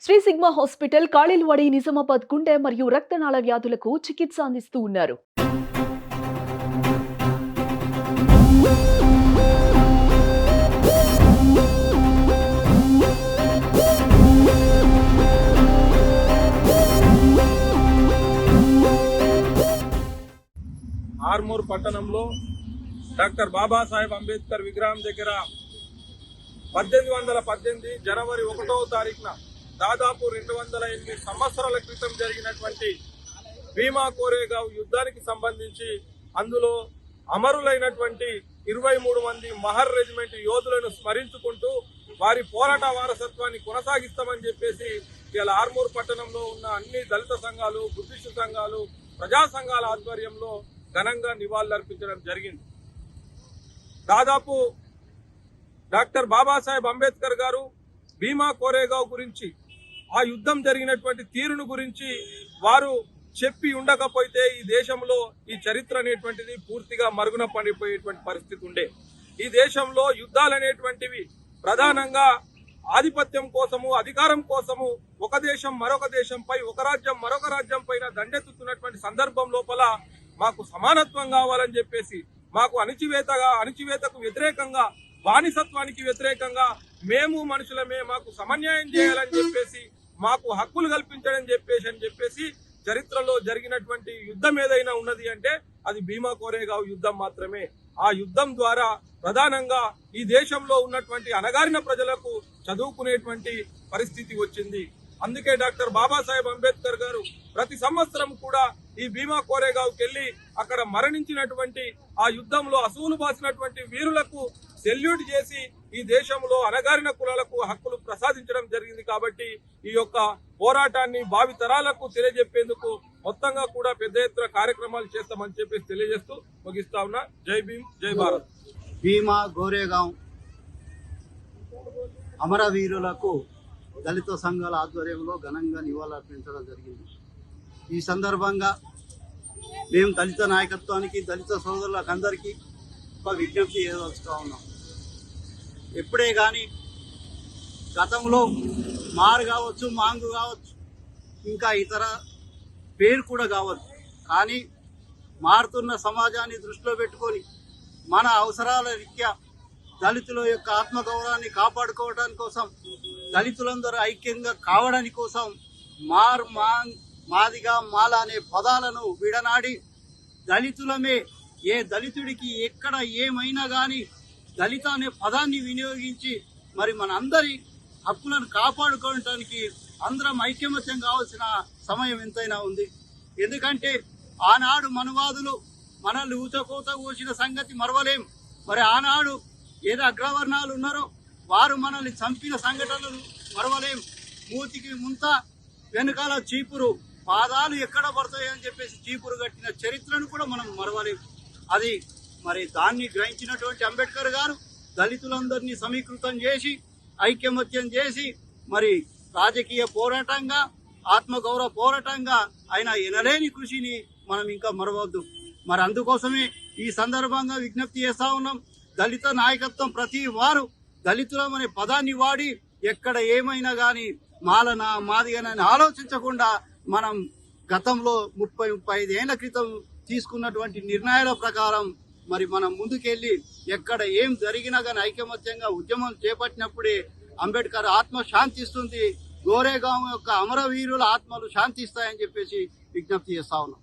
Shri sigma hospital కాళిల్వాడి Nizamabad గుండె మరియు రక్తనాళ వ్యాధులకు చికిత్స అందిస్తూ ఉన్నారు. ఆర్మూర్ పట్టణంలో డాక్టర్ బాబాసాహెబ్ అంబేద్కర్ విగ్రహం దగ్గర 1818 జనవరి 1వ తారీఖున దాదాపు 208 సంవత్సరాల క్రితం జరిగినటువంటి భీమా కోరేగావ్ యుద్ధానికి సంబంధించి అందులో అమరులైనటువంటి 23 మంది మహర్ రెజిమెంట్ యోధులను స్మరించుకుంటూ వారి పోరాట వారసత్వాన్ని కొనసాగిస్తామని చెప్పేసి ఇలా ఆర్మూర్ పట్టణంలో ఉన్న అన్ని దళిత సంఘాలు, బుద్ధిస్టు సంఘాలు, ప్రజా సంఘాల ఆధ్వర్యంలో ఘనంగా నివాళులర్పించడం జరిగింది. దాదాపు డాక్టర్ బాబాసాహెబ్ అంబేద్కర్ గారు భీమా కోరేగావ్ గురించి, ఆ యుద్ధం జరిగినటువంటి తీరును గురించి వారు చెప్పి ఉండకపోతే ఈ దేశంలో ఈ చరిత్ర అనేటువంటిది పూర్తిగా మరుగున పడిపోయేటువంటి పరిస్థితి ఉండే. ఈ దేశంలో యుద్ధాలు అనేటువంటివి ప్రధానంగా ఆధిపత్యం కోసము, అధికారం కోసము ఒక దేశం మరొక దేశంపై, ఒక రాజ్యం మరొక రాజ్యం పైన దండెత్తుతున్నటువంటి సందర్భం లోపల మాకు సమానత్వం కావాలని చెప్పేసి, మాకు అణచివేతకు వ్యతిరేకంగా, బానిసత్వానికి వ్యతిరేకంగా మేము మనుషులమే, మాకు సమన్యాయం చేయాలని చెప్పేసి, మాకు హక్కులు కల్పించడం చెప్పేసి చరిత్రలో జరిగినటువంటి యుద్ధం ఏదైనా ఉన్నది అంటే అది భీమా కోరేగావ్ యుద్ధం మాత్రమే. ఆ యుద్ధం ద్వారా ప్రధానంగా ఈ దేశంలో ఉన్నటువంటి అణగారిన ప్రజలకు చదువుకునేటువంటి పరిస్థితి వచ్చింది. అందుకే డాక్టర్ బాబాసాహెబ్ అంబేద్కర్ గారు ప్రతి సంవత్సరం కూడా ఈ భీమా కోరేగావ్కి వెళ్లి అక్కడ మరణించినటువంటి, ఆ యుద్ధంలో అసువులు బాసినటువంటి వీరులకు సెల్యూట్ చేసి ఈ దేశంలో అణగారిన కులాలకు హక్కులు ప్రసాదించడం జరిగింది. కాబట్టి ఈ యొక్క పోరాటాన్ని భావి తరాలకు తెలియజెప్పేందుకు మొత్తంగా కూడా పెద్ద ఎత్తున కార్యక్రమాలు చేస్తామని చెప్పేసి తెలియజేస్తూ ముగిస్తా ఉన్నా. జై భీమ్, జై భారత్. భీమా కోరేగావ్ అమరవీరులకు దళిత సంఘాల ఆధ్వర్యంలో ఘనంగా నివాళులర్పించడం జరిగింది. ఈ సందర్భంగా మేము దళిత నాయకత్వానికి, దళిత సోదరులకు అందరికీ ఒక విజ్ఞప్తి చేయదలుచుతా ఉన్నాం. ఎప్పుడే కానీ గతంలో మారు కావచ్చు, మాంగు కావచ్చు, ఇంకా ఇతర పేరు కూడా కావచ్చు, కానీ మారుతున్న సమాజాన్ని దృష్టిలో పెట్టుకొని మన అవసరాల రీత్యా దళితుల యొక్క ఆత్మగౌరవాన్ని కాపాడుకోవడానికి కోసం, దళితులందరూ ఐక్యంగా కావడానికి కోసం మాదిగా, మాల అనే పదాలను విడనాడి దళితులమే, ఏ దళితుడికి ఎక్కడ ఏమైనా కానీ దళిత అనే పదాన్ని వినియోగించి మరి మన అందరి హక్కులను కాపాడుకోవడానికి అందరం ఐక్యమత్యం కావాల్సిన సమయం ఎంతైనా ఉంది. ఎందుకంటే ఆనాడు మనవాదులు మనల్ని ఊచకోత కూసిన సంగతి మరవలేం. మరి ఆనాడు ఏదో అగ్రవర్ణాలు ఉన్నారో వారు మనల్ని చంపిన సంఘటనలు మరవలేం. మూతికి ముంత, వెనుకాల చీపురు, పాదాలు ఎక్కడ పడతాయి అని చెప్పేసి చీపురు కట్టిన చరిత్రను కూడా మనం మరవలేం. అది మరి దాన్ని గ్రహించినటువంటి అంబేద్కర్ గారు దళితులందరినీ సమీకృతం చేసి, ఐక్యమత్యం చేసి, మరి రాజకీయ పోరాటంగా, ఆత్మగౌరవ పోరాటంగా ఆయన ఎనలేని కృషిని మనం ఇంకా మరవద్దు. మరి అందుకోసమే ఈ సందర్భంగా విజ్ఞప్తి చేస్తా ఉన్నాం. దళిత నాయకత్వం ప్రతి వారు దళితులం అనే పదాన్ని వాడి ఎక్కడ ఏమైనా కానీ మాలనా, మాదిగనని ఆలోచించకుండా మనం గతంలో 30-35 ఏళ్ల క్రితం తీసుకున్నటువంటి నిర్ణయాల ప్రకారం మరి మనం ముందుకెళ్లి ఎక్కడ ఏం జరిగినా కానీ ఐకమత్యంగా ఉద్యమం చేపట్టినప్పుడే అంబేద్కర్ ఆత్మ శాంతిస్తుంది. గోరేగావ్ యొక్క అమరవీరుల ఆత్మలు శాంతిస్తాయని చెప్పేసి విజ్ఞప్తి చేస్తా ఉన్నాం.